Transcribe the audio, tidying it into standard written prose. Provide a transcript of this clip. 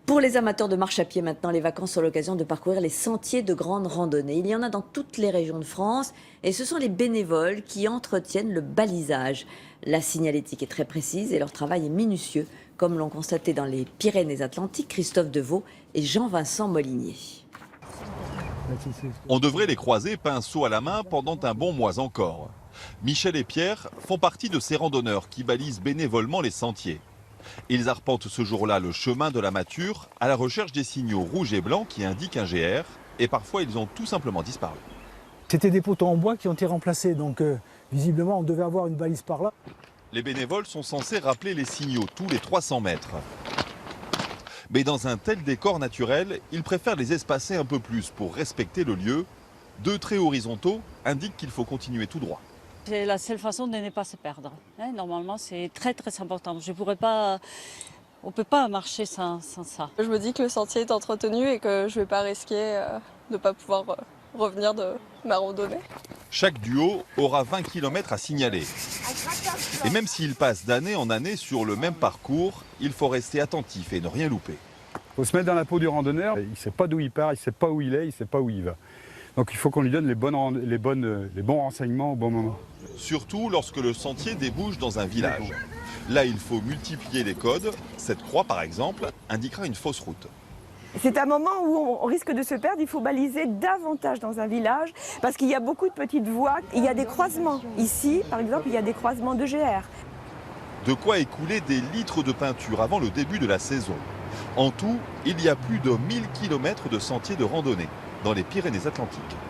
Pour les amateurs de marche à pied maintenant, les vacances sont l'occasion de parcourir les sentiers de grande randonnée. Il y en a dans toutes les régions de France et ce sont les bénévoles qui entretiennent le balisage. La signalétique est très précise et leur travail est minutieux, comme l'ont constaté dans les Pyrénées-Atlantiques Christophe Deveau et Jean-Vincent Molinier. On devrait les croiser pinceau à la main pendant un bon mois encore. Michel et Pierre font partie de ces randonneurs qui balisent bénévolement les sentiers. Ils arpentent ce jour-là le chemin de la Mature à la recherche des signaux rouges et blancs qui indiquent un GR et parfois ils ont tout simplement disparu. C'était des poteaux en bois qui ont été remplacés, donc visiblement on devait avoir une balise par là. Les bénévoles sont censés rappeler les signaux tous les 300 mètres. Mais dans un tel décor naturel, ils préfèrent les espacer un peu plus pour respecter le lieu. Deux traits horizontaux indiquent qu'il faut continuer tout droit. C'est la seule façon de ne pas se perdre. Normalement, c'est très important. On ne peut pas marcher sans ça. Je me dis que le sentier est entretenu et que je ne vais pas risquer de ne pas pouvoir revenir de ma randonnée. Chaque duo aura 20 km à signaler. Et même s'ils passent d'année en année sur le même parcours, il faut rester attentif et ne rien louper. Il faut se mettre dans la peau du randonneur. Il ne sait pas d'où il part, il ne sait pas où il est, il ne sait pas où il va. Donc il faut qu'on lui donne les bons renseignements au bon moment. Surtout lorsque le sentier débouche dans un village. Là, il faut multiplier les codes. Cette croix, par exemple, indiquera une fausse route. C'est un moment où on risque de se perdre, il faut baliser davantage dans un village parce qu'il y a beaucoup de petites voies, il y a des croisements. Ici, par exemple, il y a des croisements de GR. De quoi écouler des litres de peinture avant le début de la saison. En tout, il y a plus de 1000 km de sentiers de randonnée dans les Pyrénées-Atlantiques.